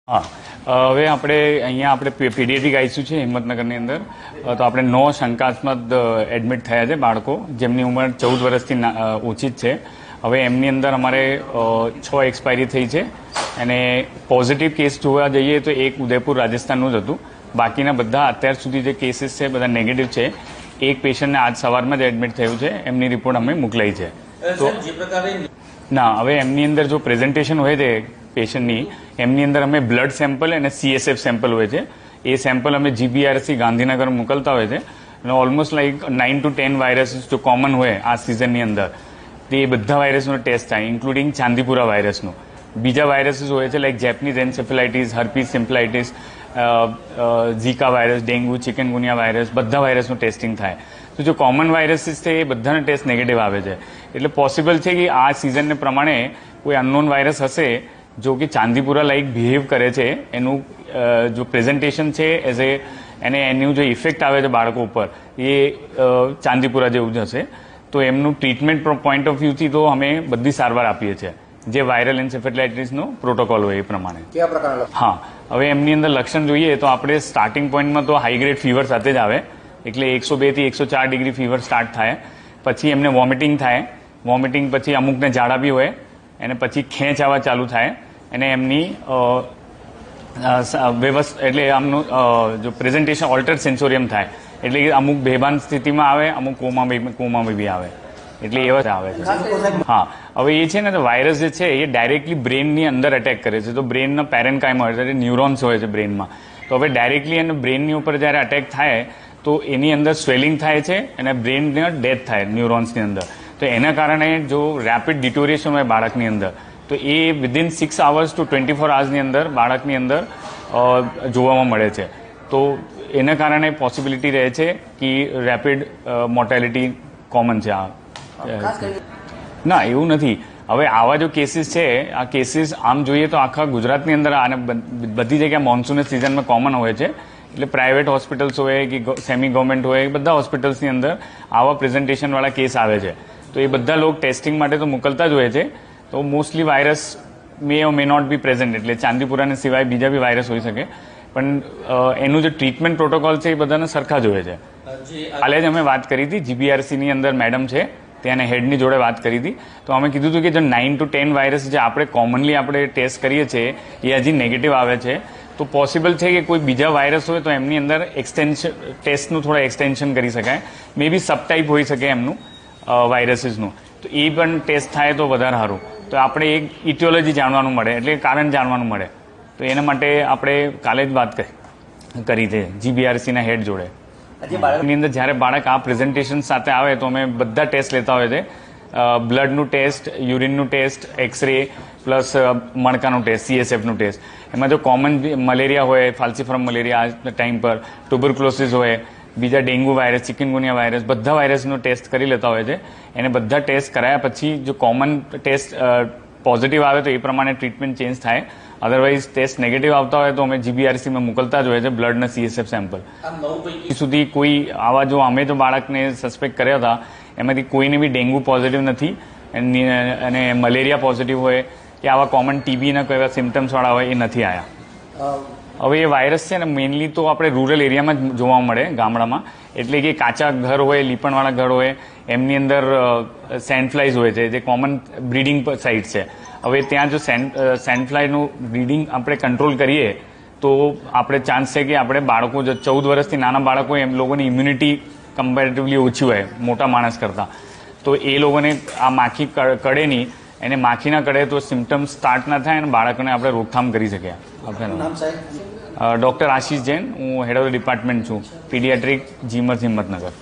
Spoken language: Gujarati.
હા, હવે આપણે અહીંયા આપણે પીડિયાટ્રિક આઈસીયુ છે હિંમતનગરની અંદર. તો આપણે 9 શંકાસ્પદ એડમિટ થયા છે બાળકો, જેમની ઉંમર 14 વર્ષથી ઓછી જ છે. હવે એમની અંદર અમારે 6 એક્સપાયરી થઈ છે અને પોઝિટિવ કેસ જોવા જઈએ તો એક ઉદયપુર રાજસ્થાનનું જ હતું. બાકીના બધા અત્યાર સુધી જે કેસીસ છે બધા નેગેટિવ છે. એક પેશન્ટને આજ સવારમાં જ એડમિટ થયું છે, એમની રિપોર્ટ અમે મોકલાઈ છે. તો ના, હવે એમની અંદર જો પ્રેઝન્ટેશન હોય છે પેશન્ટની, એમની અંદર અમે બ્લડ સેમ્પલ અને CSF સેમ્પલ હોય છે. એ સેમ્પલ અમે GBRC ગાંધીનગર મોકલતા હોય છે અને ઓલમોસ્ટ લાઈક 9 to 10 વાયરસીસ જો કોમન હોય આ સિઝનની અંદર, તે બધા વાયરસનો ટેસ્ટ થાય, ઇન્ક્લુડિંગ ચાંદીપુરા વાયરસનો. બીજા વાયરસીસ હોય છે like Japanese encephalitis, herpes simplex, Zika virus, dengue, chikungunya virus, બધા વાયરસનું ટેસ્ટિંગ થાય. તો જો કોમન વાયરસીસ છે એ બધાના ટેસ્ટ નેગેટિવ આવે છે. એટલે પોસિબલ છે કે આ સિઝનને પ્રમાણે કોઈ અનનોન વાયરસ હશે જો કે ચાંદીપુરા લાઈક બિહેવ કરે છે, એનું જો પ્રેઝન્ટેશન છે એઝ એ એનું જે ઇફેક્ટ આવે છે બાળકો ઉપર એ ચાંદીપુરા જેવું જ હશે. તો એમનું ટ્રીટમેન્ટ પોઈન્ટ ઓફ વ્યૂથી તો અમે બધી સારવાર આપીએ છીએ, જે વાયરલ એન્સેફેલાઇટીસનો પ્રોટોકોલ હોય એ પ્રમાણે. કેવા પ્રકારના? હા, હવે એમની અંદર લક્ષણ જોઈએ તો આપણે સ્ટાર્ટિંગ પોઈન્ટમાં તો હાઈ ગ્રેડ ફીવર સાથે જ આવે, એટલે 102 થી 104 ડિગ્રી ફીવર સ્ટાર્ટ થાય. પછી એમને વોમિટિંગ થાય, વોમિટિંગ પછી અમુકને ઝાડા બી હોય અને પછી ખેંચ આવવા ચાલુ થાય અને એમની એટલે આમનું જો પ્રેઝન્ટેશન ઓલ્ટર સેન્સોરિયમ થાય, એટલે કે અમુક બેભાન સ્થિતિમાં આવે, અમુક કોમામાં બી આવે, એટલે એવા આવે છે. હા, હવે એ છે ને તો વાયરસ જે છે એ ડાયરેક્ટલી બ્રેનની અંદર એટેક કરે છે. તો બ્રેનનો પેરેન્કાઇમ હોય છે, ન્યુરોન્સ હોય છે બ્રેનમાં. તો હવે ડાયરેક્ટલી એને બ્રેનની ઉપર જ્યારે અટેક થાય તો એની અંદર સ્વેલિંગ થાય છે અને બ્રેનને ડેથ થાય ન્યુરોન્સની અંદર. તો એના કારણે જો રેપિડ ડિટોરિએશન હોય બાળકની અંદર, તો એ વિધિન 6 hours to 24 hours અંદર બાળકની અંદર જોવામાં મળે છે. તો એના કારણે પોસિબિલિટી રહે છે કે રેપિડ મોર્ટાલિટી કોમન છે. ના, એવું નથી. હવે આવા જો કેસીસ છે, આ કેસીસ આમ જોઈએ તો આખા ગુજરાતની અંદર અને બધી જગ્યાએ મોન્સૂન સિઝનમાં કોમન હોય છે. એટલે પ્રાઇવેટ હોસ્પિટલ્સ હોય કે સેમી ગવર્મેન્ટ હોય, બધા હોસ્પિટલ્સની અંદર આવા પ્રેઝન્ટેશનવાળા કેસ આવે છે. તો એ બધા લોકો ટેસ્ટિંગ માટે તો મોકલતા જ હોય છે. તો mostly virus may not be present, એટલે ચાંદીપુરાને સિવાય બીજા બી વાયરસ હોઈ શકે, પણ એનું જે ટ્રીટમેન્ટ પ્રોટોકોલ છે એ બધાને સરખા જ હોય છે. કાલે જ અમે વાત કરી હતી, GBRCની અંદર મેડમ છે ત્યાંના હેડની જોડે વાત કરી હતી. તો અમે કીધું હતું કે જો 9 to 10 વાયરસ જે આપણે કોમનલી આપણે ટેસ્ટ કરીએ છીએ એ હજી નેગેટિવ આવે છે, તો પોસિબલ છે કે કોઈ બીજા વાયરસ હોય તો એમની અંદર એક્સટેન્શન ટેસ્ટનું થોડા એક્સટેન્શન કરી શકાય. મે બી સબટાઈપ હોઈ શકે એમનું વાયરસીસનું, તો એ પણ ટેસ્ટ થાય તો વધારે સારું. તો આપણે એક ઇટિયોલોજી જાણવાનું મળે, એટલે કારણ જાણવાનું મળે. તો એના માટે આપણે કાલે જ વાત કરી છે GBRCના હેડ જોડે. એની અંદર જ્યારે બાળક આ પ્રેઝન્ટેશન સાથે આવે તો અમે બધા ટેસ્ટ લેતા હોય છે, બ્લડનું ટેસ્ટ, યુરિનનું ટેસ્ટ, એક્સરે પ્લસ મણકાનું ટેસ્ટ, CSFનું ટેસ્ટ. એમાં જો કોમન મલેરિયા હોય, ફાલ્સીફોરમ મલેરિયા આ ટાઈમ પર, ટ્યુબરક્લોસિસ હોય, બીજા ડેન્ગ્યુ વાયરસ, ચિકનગુનિયા વાયરસ, બધા વાયરસનો ટેસ્ટ કરી લેતા હોય છે. એને બધા ટેસ્ટ કરાયા પછી જો કોમન ટેસ્ટ પોઝિટિવ આવે તો એ પ્રમાણે ટ્રીટમેન્ટ ચેન્જ થાય. અધરવાઇઝ ટેસ્ટ નેગેટિવ આવતા હોય તો અમે GBRCમાં મોકલતા જ હોય છે બ્લડના CSF સેમ્પલ. સુધી કોઈ આવા જો અમે જો બાળકને સસ્પેક્ટ કર્યા હતા એમાંથી કોઈને બી ડેન્ગ્યુ પોઝિટિવ નથી અને મલેરિયા પોઝિટિવ હોય કે આવા કોમન TBના કોઈ એવા સિમ્ટમ્સવાળા હોય એ નથી આવ્યા. હવે એ વાયરસ છે ને મેઇનલી તો આપણે રૂરલ એરિયામાં જ જોવા મળે, ગામડામાં. એટલે કે કાચા ઘર હોય, લીપણવાળા ઘર હોય, એમની અંદર સેન્ડફ્લાઈઝ હોય છે, જે કોમન બ્રીડિંગ સાઇટ છે. હવે ત્યાં જો સેન્ડફ્લાયનું બ્રીડિંગ આપણે કંટ્રોલ કરીએ તો આપણે ચાન્સ છે કે આપણે બાળકો જો 14 વર્ષથી નાના બાળકો હોય એમ લોકોની ઇમ્યુનિટી કમ્પેરેટિવલી ઓછી હોય મોટા માણસ કરતાં. તો એ લોકોને આ માખી કડે નહીં, એને માખી ના કડે તો સિમ્ટમ્સ સ્ટાર્ટ ના થાય અને બાળકોને આપણે રોકથામ કરી શકીએ. ડૉક્ટર આશીષ જૈન, હું હેડ ઓફ ધ ડિપાર્ટમેન્ટ છું, પીડિયાટ્રિક, જીમસ, હિંમતનગર.